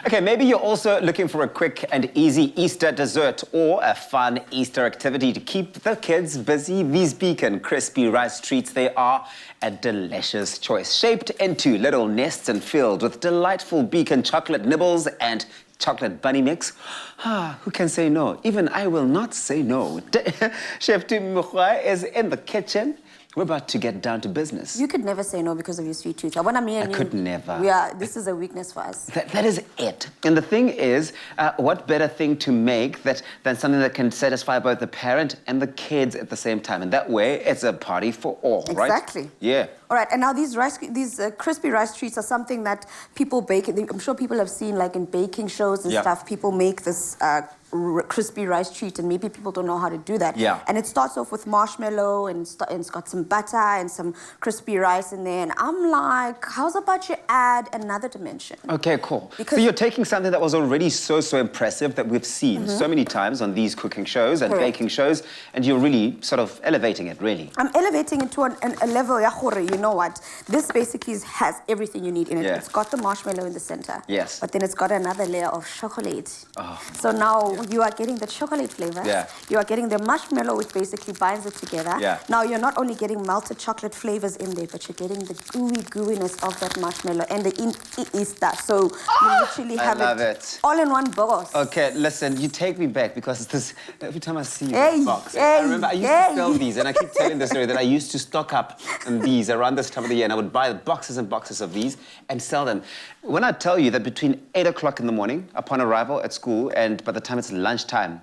Okay, maybe you're also looking for a quick and easy Easter dessert or a fun Easter activity to keep the kids busy. These Beacon crispy rice treats, they are a delicious choice. Shaped into little nests and filled with delightful Beacon chocolate nibbles and chocolate bunny mix. Who can say no? Even I will not say no. Chef Tim Mukhuai is in the kitchen. We're about to get down to business. You could never say no because of your sweet tooth. I could never. This is a weakness for us. That is it. And the thing is, what better thing to make than something that can satisfy both the parent and the kids at the same time? And that way, it's a party for all, right? Exactly. Yeah. All right, and now these crispy rice treats are something that people bake. I'm sure people have seen, like in baking shows and stuff, people make this crispy rice treat, and maybe people don't know how to do that. Yeah. And it starts off with marshmallow, and it's got some butter and some crispy rice in there. And I'm like, how's about you add another dimension? Okay, cool. Because so you're taking something that was already so impressive that we've seen so many times on these cooking shows and baking shows, and you're really sort of elevating it, really. I'm elevating it to a level, you know what? This basically has everything you need in it. Yeah. It's got the marshmallow in the center. Yes. But then it's got another layer of chocolate. Oh. So now you are getting the chocolate flavor. Yeah. You are getting the marshmallow, which basically binds it together. Yeah. Now you're not only getting melted chocolate flavors in there, but you're getting the gooiness of that marshmallow and the Easter. So you literally have it all in one box. Okay, listen, you take me back because this every time I see Hey, this box, hey, I remember I used to sell these, and I keep telling the story that I used to stock up on these around this time of the year, and I would buy boxes and boxes of these and sell them. When I tell you that between 8 o'clock in the morning, upon arrival at school, and by the time it's lunchtime,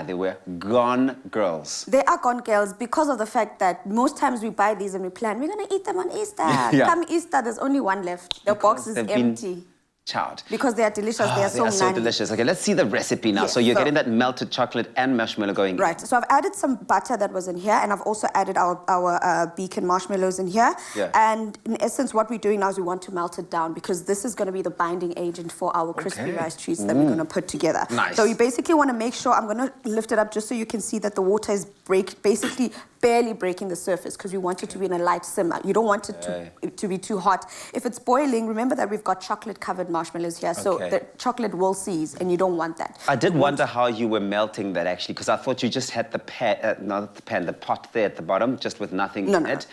they were gone girls. They are gone girls because of the fact that most times we buy these and we plan, we're going to eat them on Easter. Come Easter, there's only one left. The box is empty. Chowed. Because they are delicious. They are so delicious. Okay, let's see the recipe now. Yes, so you're getting that melted chocolate and marshmallow going. Right. So I've added some butter that was in here, and I've also added our Beacon marshmallows in here. Yeah. And in essence, what we're doing now is we want to melt it down because this is going to be the binding agent for our crispy rice treats that we're going to put together. Nice. So you basically want to make sure, I'm going to lift it up just so you can see that the water is basically barely breaking the surface because we want it to be in a light simmer. You don't want it to be too hot. If it's boiling, remember that we've got chocolate-covered marshmallows here, so the chocolate will seize, and you don't want that. I did wonder how you were melting that, actually, because I thought you just had the pan, not the pan, the pot there at the bottom, just with nothing in it,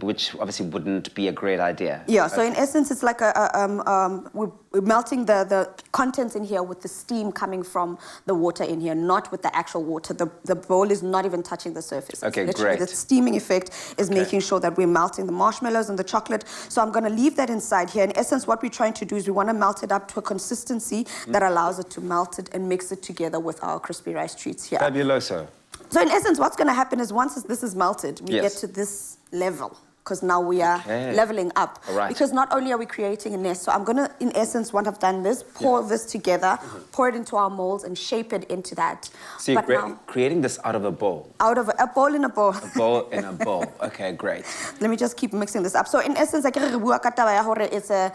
which obviously wouldn't be a great idea. Yeah, so in essence, it's like we're melting the contents in here with the steam coming from the water in here, not with the actual water. The bowl is not even touching the surface. Okay, literally great. The steaming effect is making sure that we're melting the marshmallows and the chocolate. So I'm going to leave that inside here. In essence, what we're trying to do is we want to melt it up to a consistency that allows it to melt it and mix it together with our crispy rice treats here. Fabuloso. So in essence, what's going to happen is once this is melted, we get to this level. Because now we are leveling up. Right. Because not only are we creating a nest, so I'm going to, in essence, once I've done this, pour this together, pour it into our molds and shape it into that. So you're creating this out of a bowl? Out of a bowl in a bowl. A bowl in a bowl. Okay, great. Let me just keep mixing this up. So in essence, it's a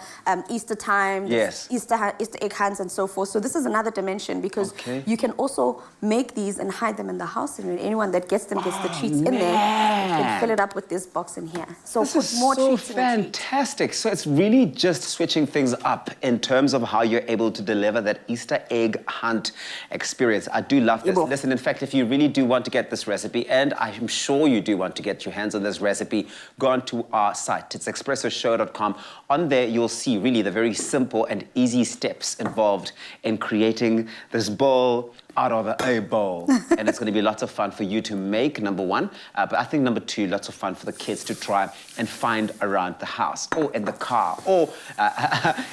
Easter time, Easter egg hunts and so forth. So this is another dimension because you can also make these and hide them in the house, and anyone that gets them gets the treats in there. You can fill it up with this box in here. So this is more so fantastic. So it's really just switching things up in terms of how you're able to deliver that Easter egg hunt experience. I do love this. Listen, in fact, if you really do want to get this recipe, and I'm sure you do want to get your hands on this recipe, go on to our site. It's expressoshow.com. On there, you'll see really the very simple and easy steps involved in creating this bowl out of a bowl. And it's going to be lots of fun for you to make, number one. But I think number two, lots of fun for the kids to try and find around the house or in the car or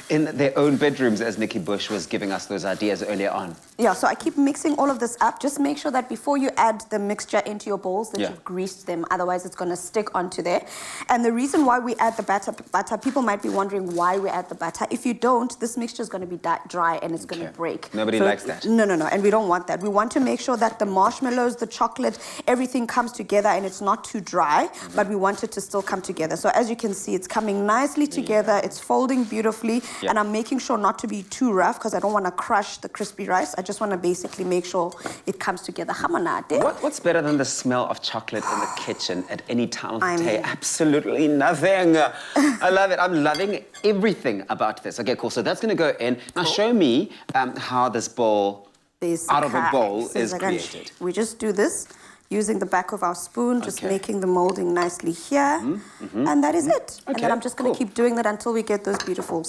in their own bedrooms, as Nikki Bush was giving us those ideas earlier on. Yeah, so I keep mixing all of this up. Just make sure that before you add the mixture into your bowls that you've greased them. Otherwise, it's going to stick onto there. And the reason why we add the butter, people might be wondering why we add the butter. If you don't, this mixture is going to be dry and it's going to break. Nobody likes that. No. And we don't want that. We want to make sure that the marshmallows, the chocolate, everything comes together and it's not too dry, but we want it to still still come together. So as you can see, it's coming nicely together. It's folding beautifully. And I'm making sure not to be too rough because I don't want to crush the crispy rice. I just want to basically make sure it comes together. What's better than the smell of chocolate in the kitchen at any time of the day? Absolutely nothing. I love it. I'm loving everything about this. Okay, cool. So that's going to go in. Now show me how this bowl, out of a bowl, is created. We just do this using the back of our spoon, just making the molding nicely here. And that is it. And then I'm just going to keep doing that until we get those beautiful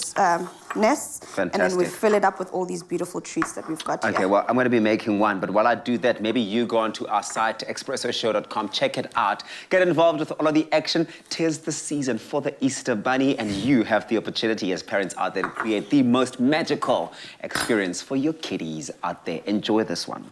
nests. Fantastic. And then we fill it up with all these beautiful treats that we've got here. Okay, well, I'm going to be making one. But while I do that, maybe you go onto our site, expressoshow.com, check it out. Get involved with all of the action. 'Tis the season for the Easter Bunny. And you have the opportunity as parents out there to create the most magical experience for your kiddies out there. Enjoy this one.